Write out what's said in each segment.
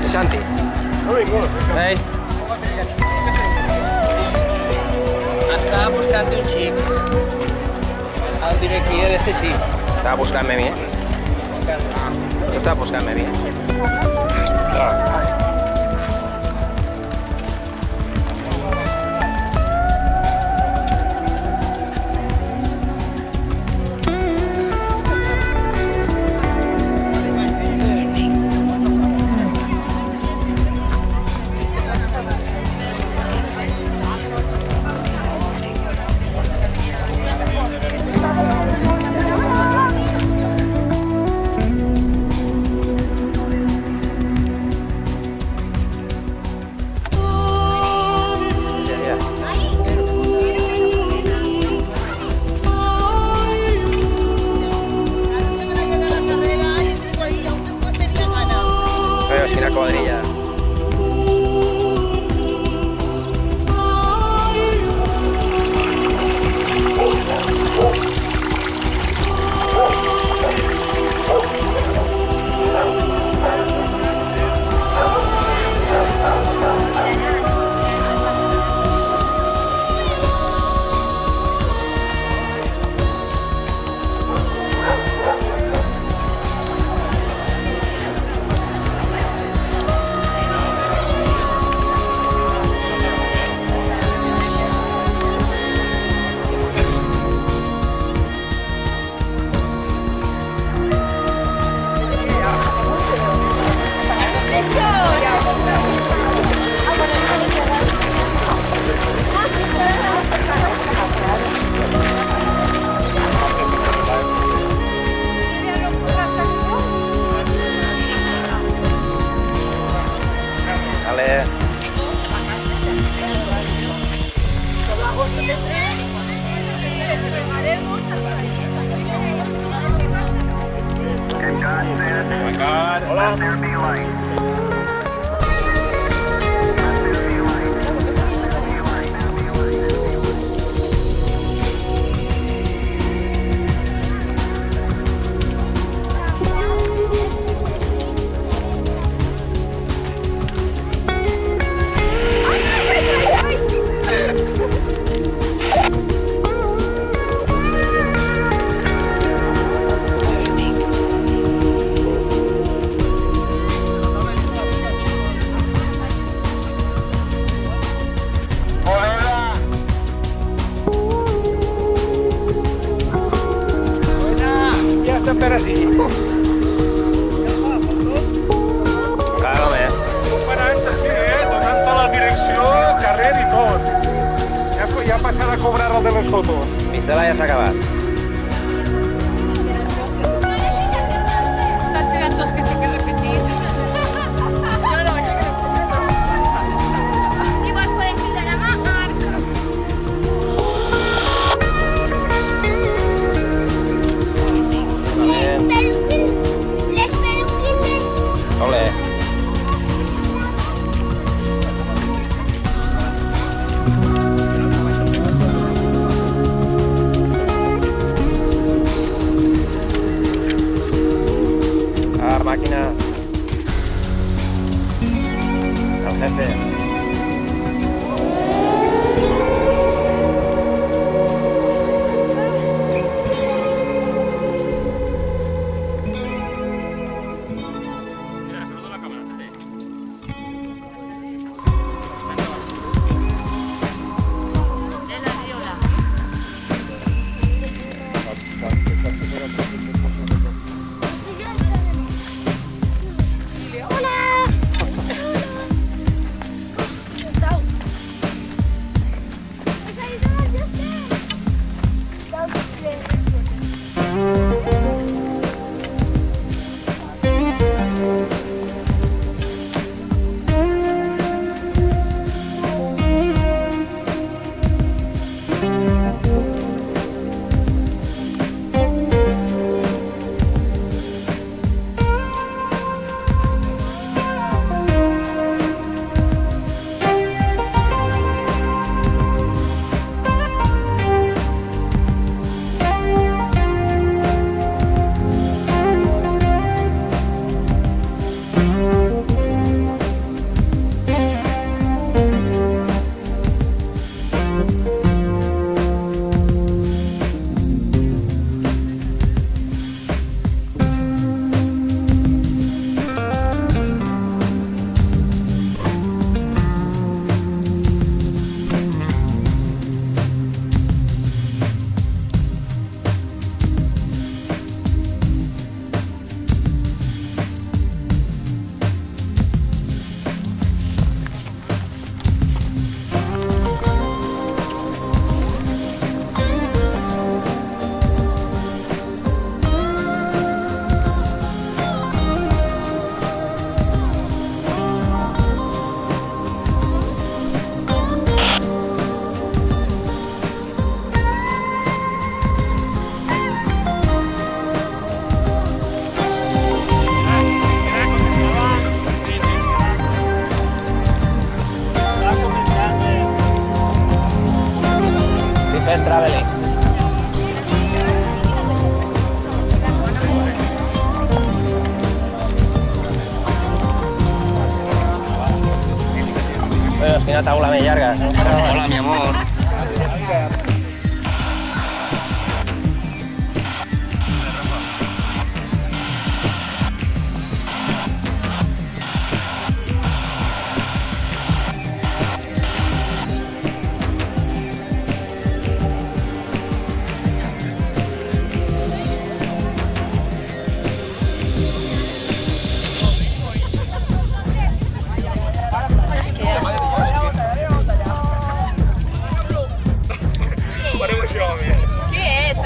Santi. Hey. Estaba buscando un chip. Al director de este chip. Estaba buscando a mí. Estaba buscando a mí. Quina quadrilla. Per així. Claro, Parant així, donant tota la direcció, carrer i tot. Ja passarà a cobrar el de les fotos. Missela ja s'ha acabat. S'han tirat dos que sí que repetir. No, això que no. Si vols poder cridar a Marc. Ole. Máquina. Al jefe. Dios, quina taula més llarga. Hola, mi amor. ¿Qué es?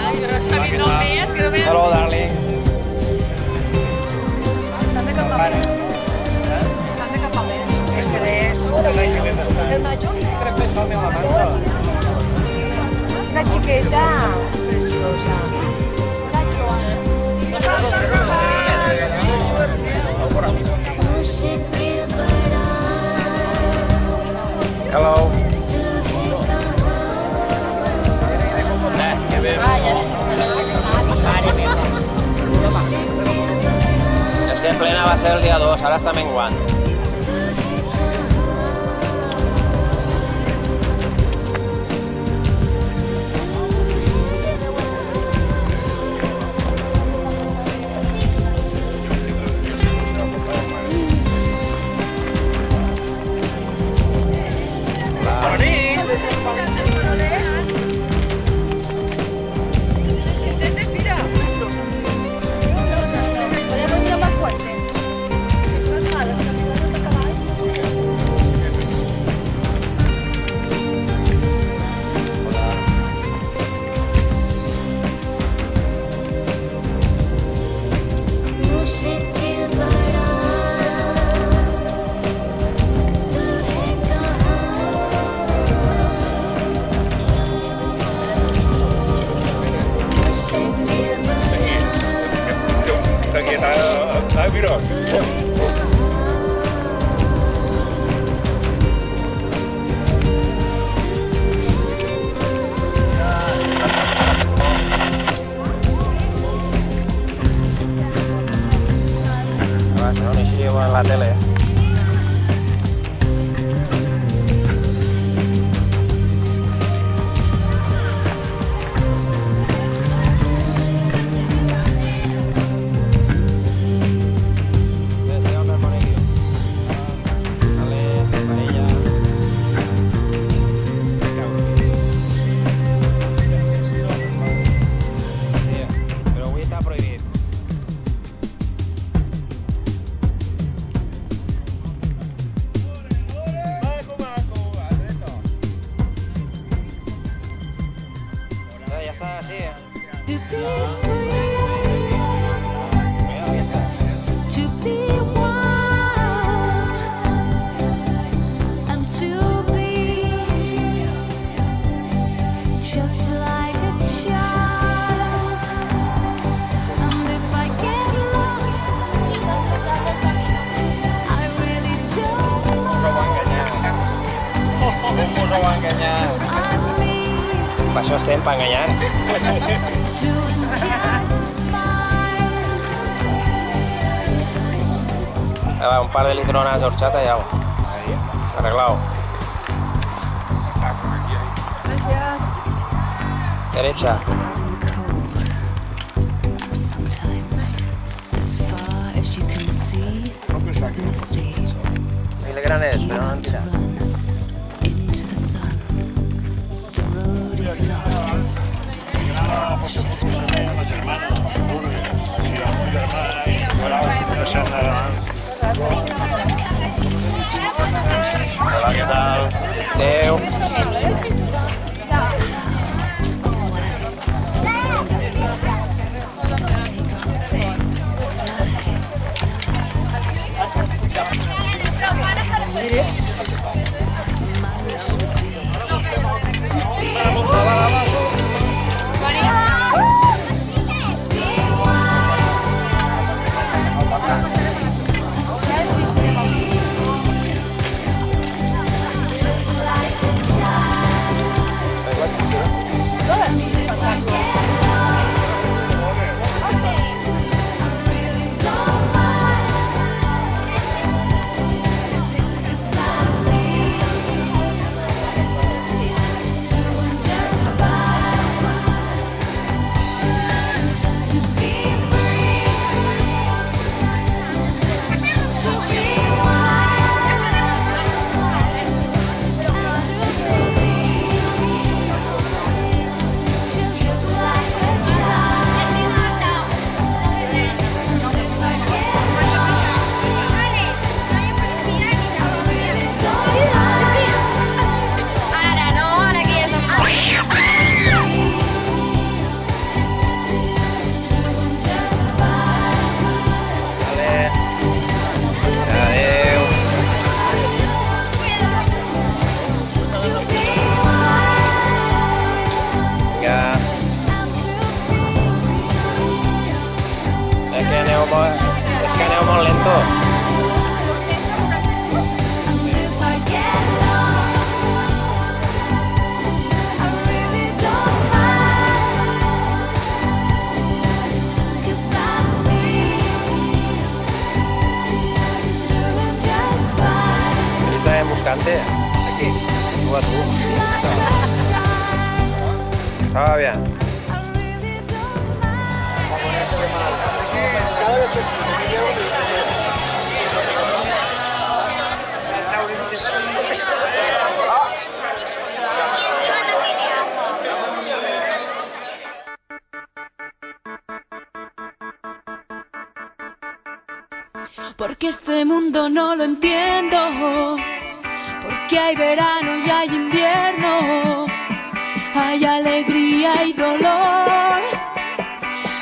Ay, pero no sabía, no veas, que no veas. Hello, darling. Estan de campament. Estan de campament. Este és el major. La xiqueta. Preciosa. La Joana. Hello. Que bé. És que en plena va ser el dia 2, ara està menguant. Podemos ser más fuertes. Mira. Si no, ni així en la tele. Però avui està prohibit. Ja està així, eh? Mira, ja està. To be wild and to be just like a child. And if I get lost, I really don't Us ho va enganyar. Us ho va enganyar. I'm me Per això estem, per enganyar. doing just fine. Un par de litronas de horchata y agua. Arreglado. Derecha. Sometimes, as far as you can see, misty. Miligranes, pero no entera. Into the sun. The road is lost. Hola, ¿qué tal? Adéu. Just like a cante. Aquí. Tú a tú. ¿Está bien? Porque este mundo no lo entiendo, porque hay verano y hay invierno, hay alegría y dolor,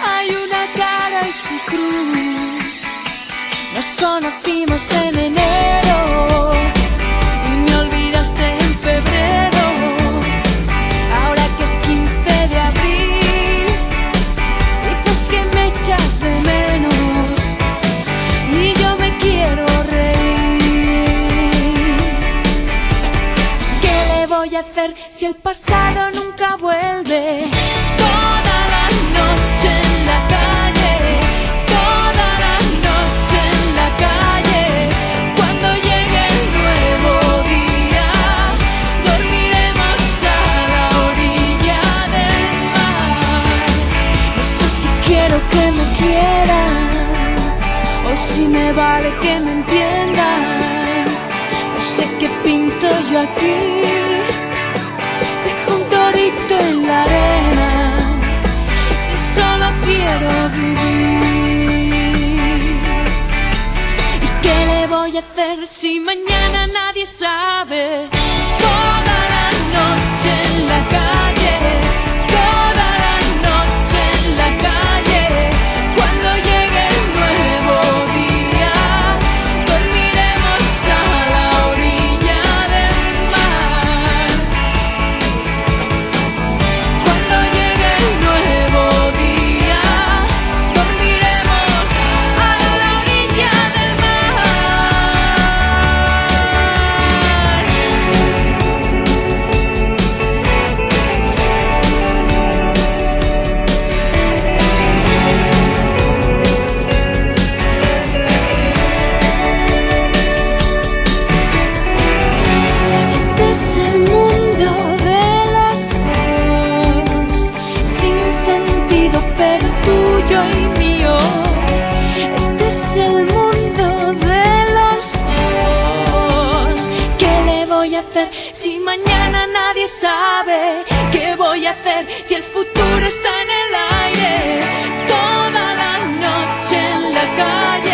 hay una cara y su cruz. Nos conocimos en enero y me olvidaste en febrero. Ahora que es 15 de abril, dices que me echas de menos. Y yo me quiero reír. ¿Qué le voy a hacer si el pasado nunca vuelve? Toda la noche en la calle, toda la noche en la calle. Cuando llegue el nuevo día, dormiremos a la orilla del mar. No sé si quiero que me quieran, o si me vale que me entiendan. No sé qué pinto yo aquí, dejo un torito en la arena, si solo quiero vivir. ¿Y qué le voy a hacer si mañana nadie sabe? Toda la noche en la calle, toda la noche en la calle. Cuando llegue el nuevo día, dormiremos a la orilla del mar. Cuando llegue el nuevo día, dormiremos a la orilla del mar. Este es el mundo de los dos, sin sentido pero tuyo y mío. Este es el mundo de los dos. ¿Qué le voy a hacer si mañana nadie sabe? ¿Qué voy a hacer si el futuro está en el aire? Toda la noche en la calle.